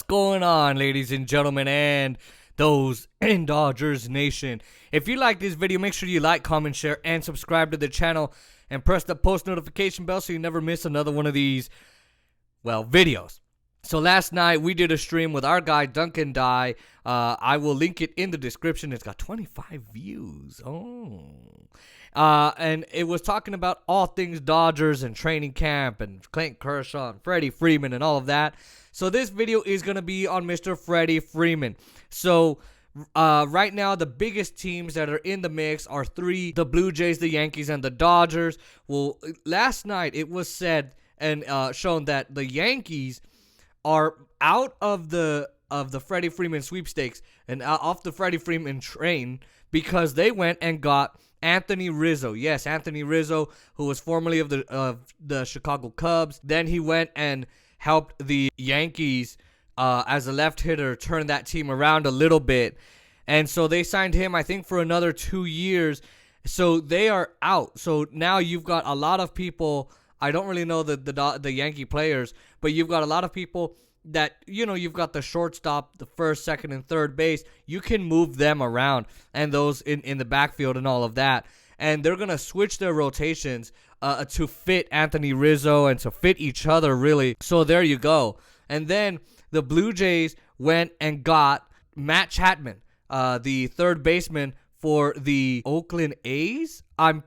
going on, ladies and gentlemen, and those in Dodgers Nation? If you like this video, make sure you like, comment, share, and subscribe to the channel, and press the post notification bell so you never miss another one of these, well, videos. So last night we did a stream with our guy Duncan Dye. I will link it in the description. It's got 25 views. And it was talking about all things Dodgers and training camp and Clayton Kershaw and Freddie Freeman and all of that. So this video is going to be on Mr. Freddie Freeman. So right now the biggest teams that are in the mix are three: the Blue Jays, the Yankees, and the Dodgers. Well, last night it was said and shown that the Yankees are out of the Freddie Freeman sweepstakes and off the Freddie Freeman train because they went and got Anthony Rizzo. Yes, Anthony Rizzo, who was formerly of the Chicago Cubs. Then he went and helped the Yankees as a left hitter turn that team around a little bit. And so they signed him, I think, for another 2 years. So they are out. So now you've got a lot of people. I don't really know the Yankee players, but you've got a lot of people that, you know, you've got the shortstop, the first, second, and third base. You can move them around, and those in the backfield and all of that. And they're going to switch their rotations to fit Anthony Rizzo and to fit each other, really. So there you go. And then the Blue Jays went and got Matt Chapman, the third baseman for the Oakland A's. I'm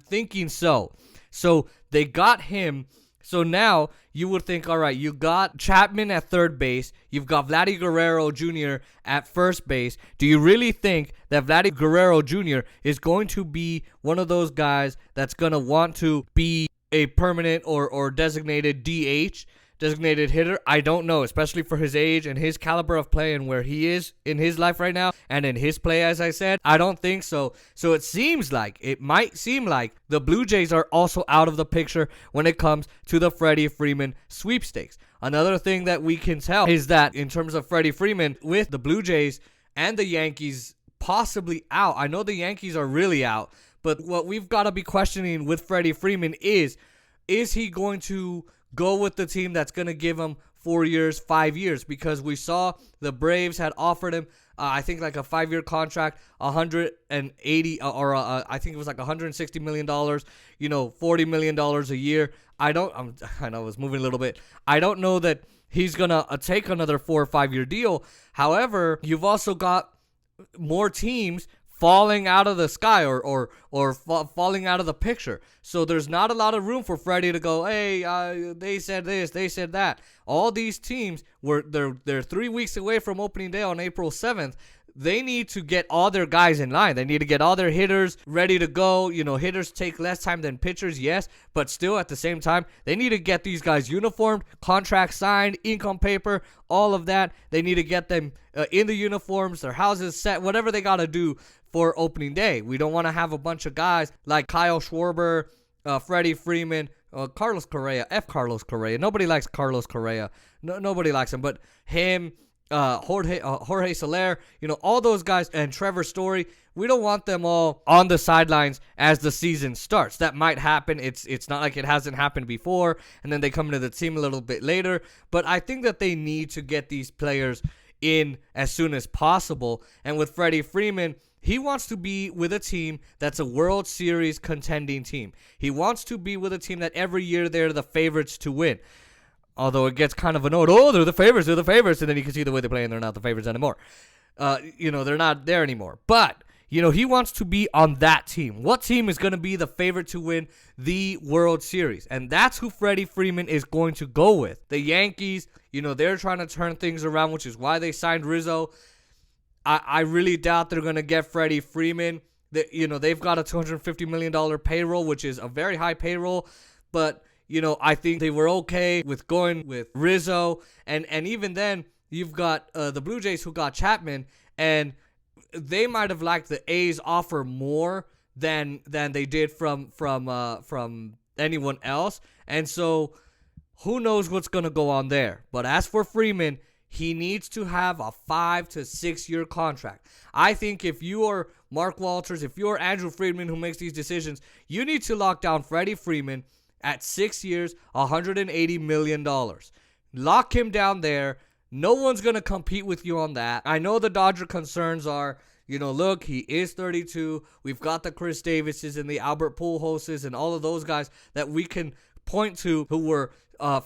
thinking so. So they got him. So now you would think, all right, you got Chapman at third base. You've got Vladi Guerrero Junior at first base. Do you really think that Vladi Guerrero Junior is going to be one of those guys that's going to want to be a permanent or designated DH, designated hitter? I don't know, especially for his age and his caliber of play and where he is in his life right now and in his play, as I said. I don't think so. So it might seem like the Blue Jays are also out of the picture when it comes to the Freddie Freeman sweepstakes. Another thing that we can tell is that in terms of Freddie Freeman, with the Blue Jays and the Yankees possibly out, I know the Yankees are really out, but what we've got to be questioning with Freddie Freeman is he going to go with the team that's going to give him 4 years, 5 years? Because we saw the Braves had offered him, I think, like a 5-year contract, 180 I think it was like $160 million, $40 million a year. I know I was moving a little bit. I don't know that he's going to take another 4 or 5 year deal. However, you've also got more teams falling out of the sky or falling out of the picture. So there's not a lot of room for Freddie to go, hey, they said this, they said that. All these teams, they're 3 weeks away from opening day on April 7th. They need to get all their guys in line. They need to get all their hitters ready to go. Hitters take less time than pitchers, yes, but still at the same time, they need to get these guys uniformed, contracts signed, ink on paper, all of that. They need to get them in the uniforms, their houses set, whatever they got to do for opening day. We don't want to have a bunch of guys like Kyle Schwarber, Freddie Freeman, Carlos Correa. Carlos Correa. Nobody likes Carlos Correa. Nobody likes him, but him, Jorge Soler, all those guys, and Trevor Story. We don't want them all on the sidelines as the season starts. That might happen. It's not like it hasn't happened before, and then they come into the team a little bit later. But I think that they need to get these players in as soon as possible. And with Freddie Freeman, he wants to be with a team that's a World Series contending team. He wants to be with a team that every year they're the favorites to win. Although it gets kind of annoyed. Oh, they're the favorites. And then you can see the way they play and they're not the favorites anymore. They're not there anymore. But, he wants to be on that team. What team is going to be the favorite to win the World Series? And that's who Freddie Freeman is going to go with. The Yankees, they're trying to turn things around, which is why they signed Rizzo. I really doubt they're going to get Freddie Freeman. They've got a $250 million payroll, which is a very high payroll. But, I think they were okay with going with Rizzo. And even then, you've got the Blue Jays who got Chapman. And they might have liked the A's offer more than they did from anyone else. And so who knows what's going to go on there. But as for Freeman, he needs to have a 5 to 6 year contract. I think if you are Mark Walters, if you're Andrew Friedman who makes these decisions, you need to lock down Freddie Freeman at 6 years, $180 million. Lock him down there. No one's going to compete with you on that. I know the Dodger concerns are, look, he is 32. We've got the Chris Davises and the Albert Pujolses and all of those guys that we can point to who were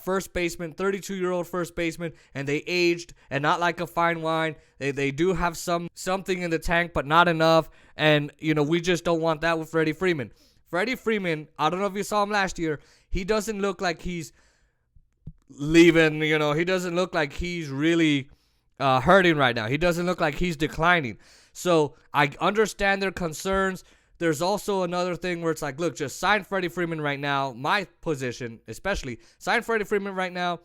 first baseman, 32-year-old first baseman, and they aged, and not like a fine wine. They do have something in the tank, but not enough. And, we just don't want that with Freddie Freeman. Freddie Freeman, I don't know if you saw him last year, he doesn't look like he's leaving, he doesn't look like he's really hurting right now. He doesn't look like he's declining. So I understand their concerns. There's also another thing where it's like, look, just sign Freddie Freeman right now. My position, especially, sign Freddie Freeman right now.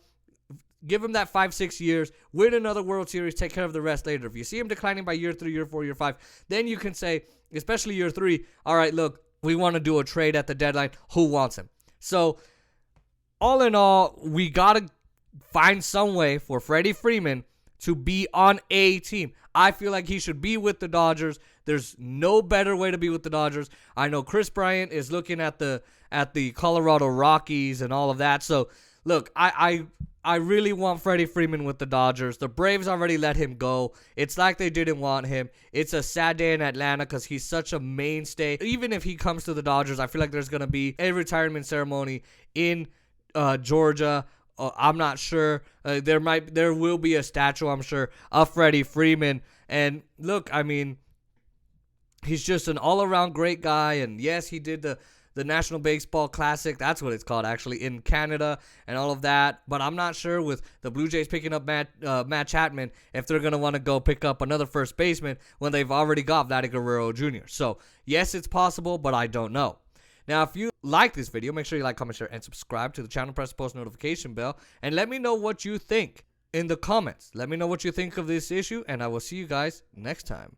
Give him that 5-6 years. Win another World Series. Take care of the rest later. If you see him declining by year 3, year 4, year 5, then you can say, especially year 3, all right, look, we want to do a trade at the deadline. Who wants him? So all in all, we got to find some way for Freddie Freeman to be on a team. I feel like he should be with the Dodgers. There's no better way to be with the Dodgers. I know Chris Bryant is looking at the Colorado Rockies and all of that. So, look, I really want Freddie Freeman with the Dodgers. The Braves already let him go. It's like they didn't want him. It's a sad day in Atlanta because he's such a mainstay. Even if he comes to the Dodgers, I feel like there's going to be a retirement ceremony in Georgia. I'm not sure. There will be a statue, I'm sure, of Freddie Freeman. And look, I mean, he's just an all-around great guy. And yes, he did the National Baseball Classic. That's what it's called, actually, in Canada and all of that. But I'm not sure with the Blue Jays picking up Matt Chapman if they're going to want to go pick up another first baseman when they've already got Vladi Guerrero Junior. So, yes, it's possible, but I don't know. Now, if you like this video, make sure you like, comment, share, and subscribe to the channel. Press the post notification bell. And let me know what you think in the comments. Let me know what you think of this issue, and I will see you guys next time.